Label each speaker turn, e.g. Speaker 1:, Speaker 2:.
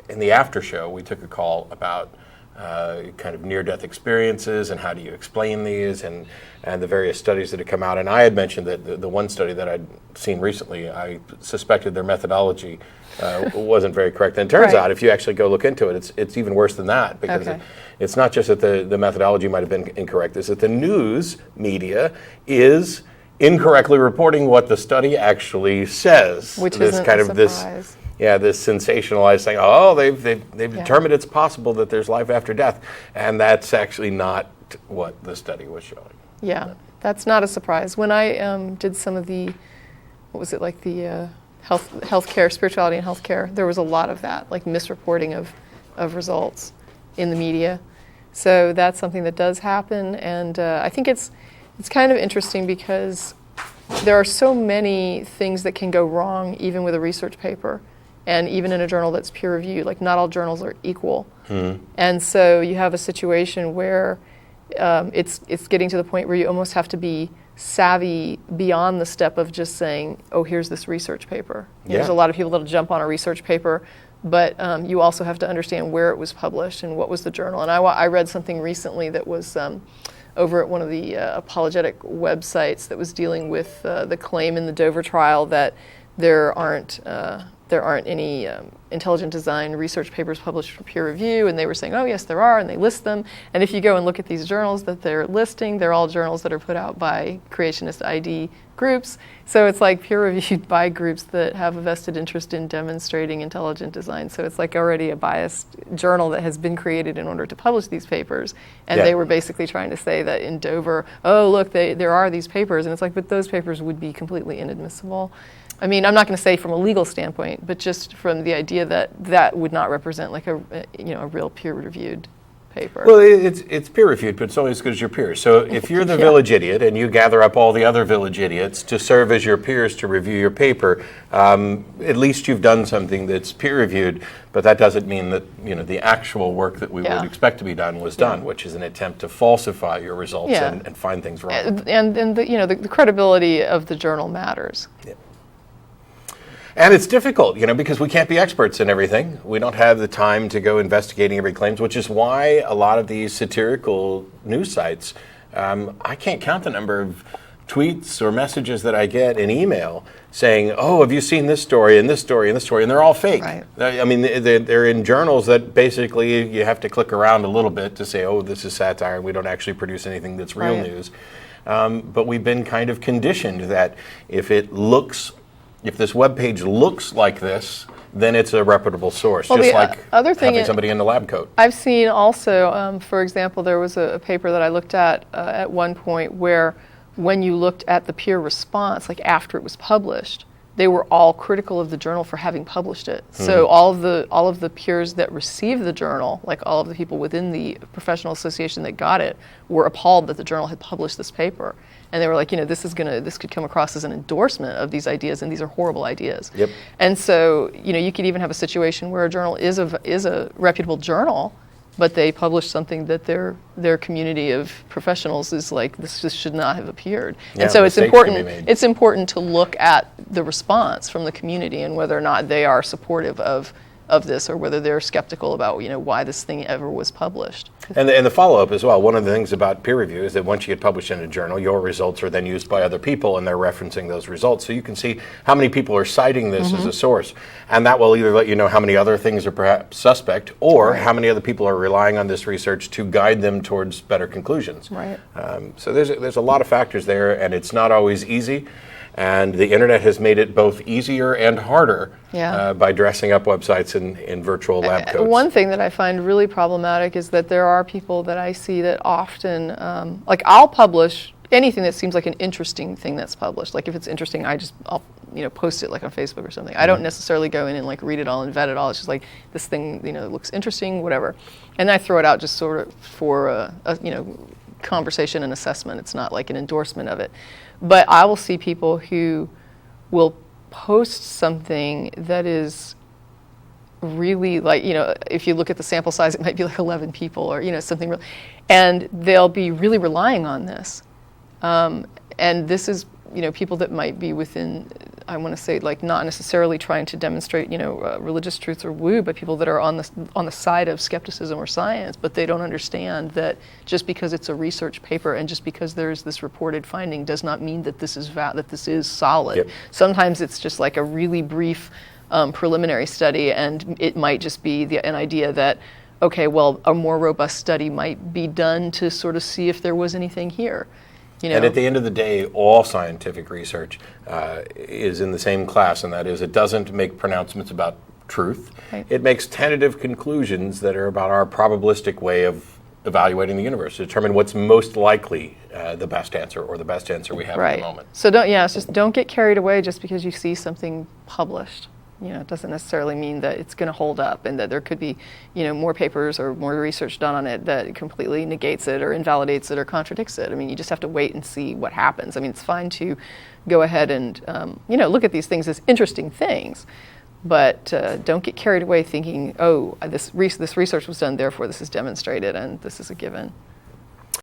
Speaker 1: In the after show, we took a call about kind of near-death experiences and how do you explain these and the various studies that had come out. And I had mentioned that the one study that I'd seen recently, I suspected their methodology wasn't very correct. And it turns out, if you actually go look into it, it's even worse than that, because it's not just that the methodology might have been incorrect, it's that the news media is incorrectly reporting what the study actually says.
Speaker 2: Which
Speaker 1: this
Speaker 2: isn't
Speaker 1: kind
Speaker 2: a
Speaker 1: of
Speaker 2: surprise.
Speaker 1: This sensationalized thing. Oh, they've determined it's possible that there's life after death, and that's actually not what the study was showing.
Speaker 2: Yeah, that's not a surprise. When I did some of the, what was it, like the healthcare, spirituality and healthcare, there was a lot of that, like misreporting of results in the media. So that's something that does happen, and I think it's kind of interesting because there are so many things that can go wrong even with a research paper. And even in a journal that's peer-reviewed, like not all journals are equal. And so you have a situation where it's getting to the point where you almost have to be savvy beyond the step of just saying, oh, here's this research paper. There's a lot of people that'll jump on a research paper, but you also have to understand where it was published and what was the journal. And I read something recently that was over at one of the apologetic websites that was dealing with the claim in the Dover trial that there aren't any intelligent design research papers published for peer review, and they were saying, oh yes, there are, and they list them. And if you go and look at these journals that they're listing, they're all journals that are put out by creationist ID groups. So it's like peer reviewed by groups that have a vested interest in demonstrating intelligent design. So it's like already a biased journal that has been created in order to publish these papers. And they were basically trying to say that in Dover, oh look, there are these papers, and it's like, but those papers would be completely inadmissible. I mean, I'm not going to say from a legal standpoint, but just from the idea that that would not represent like a real peer-reviewed paper.
Speaker 1: Well, it's peer-reviewed, but it's only as good as your peers. So if you're the village idiot and you gather up all the other village idiots to serve as your peers to review your paper, at least you've done something that's peer-reviewed. But that doesn't mean that the actual work that we would expect to be done was done, which is an attempt to falsify your results and find things wrong.
Speaker 2: And the credibility of the journal matters.
Speaker 1: Yeah. And it's difficult, because we can't be experts in everything. We don't have the time to go investigating every claim, which is why a lot of these satirical news sites, I can't count the number of tweets or messages that I get in email saying, oh, have you seen this story and this story and this story? And they're all fake.
Speaker 2: Right.
Speaker 1: I mean, they're in journals that basically you have to click around a little bit to say, oh, this is satire, and we don't actually produce anything that's real news. But we've been kind of conditioned that if this web page looks like this, then it's a reputable source, just like having somebody in the lab coat.
Speaker 2: I've seen also, for example, there was a paper that I looked at one point where when you looked at the peer response, like after it was published, they were all critical of the journal for having published it. So all of the peers that received the journal, like all of the people within the professional association that got it, were appalled that the journal had published this paper. And they were like, this could come across as an endorsement of these ideas, and these are horrible ideas.
Speaker 1: Yep.
Speaker 2: And so, you could even have a situation where a journal is a reputable journal, but they publish something that their community of professionals is like, this just should not have appeared.
Speaker 1: Yeah,
Speaker 2: and so it's important to look at the response from the community and whether or not they are supportive of this, or whether they're skeptical about why this thing ever was published.
Speaker 1: And the follow-up as well. One of the things about peer review is that once you get published in a journal, your results are then used by other people, and they're referencing those results. So you can see how many people are citing this as a source, and that will either let you know how many other things are perhaps suspect, or how many other people are relying on this research to guide them towards better conclusions.
Speaker 2: Right.
Speaker 1: So there's a lot of factors there, and it's not always easy. And the internet has made it both easier and harder by dressing up websites in virtual lab coats.
Speaker 2: One thing that I find really problematic is that there are people that I see that often, like I'll publish anything that seems like an interesting thing that's published. Like if it's interesting, I'll post it like on Facebook or something. I don't necessarily go in and like read it all and vet it all. It's just like this thing, looks interesting, whatever. And I throw it out just sort of for a conversation and assessment. It's not like an endorsement of it. But I will see people who will post something that is really like, if you look at the sample size, it might be like 11 people or, something real. And they'll be really relying on this. And this is, people that might be within I want to say, like, not necessarily trying to demonstrate, religious truths or woo, but people that are on the side of skepticism or science, but they don't understand that just because it's a research paper and just because there's this reported finding does not mean that this is solid.
Speaker 1: Yep.
Speaker 2: Sometimes it's just like a really brief preliminary study, and it might just be an idea that, okay, well, a more robust study might be done to sort of see if there was anything here.
Speaker 1: And at the end of the day, all scientific research is in the same class, and that is it doesn't make pronouncements about truth.
Speaker 2: Right.
Speaker 1: It makes tentative conclusions that are about our probabilistic way of evaluating the universe to determine what's most likely the best answer or the best answer we have at the moment.
Speaker 2: So don't get carried away just because you see something published. It doesn't necessarily mean that it's going to hold up, and that there could be, more papers or more research done on it that completely negates it or invalidates it or contradicts it. I mean, you just have to wait and see what happens. I mean, it's fine to go ahead and, look at these things as interesting things, but don't get carried away thinking, oh, this research was done, therefore this is demonstrated and this is a given.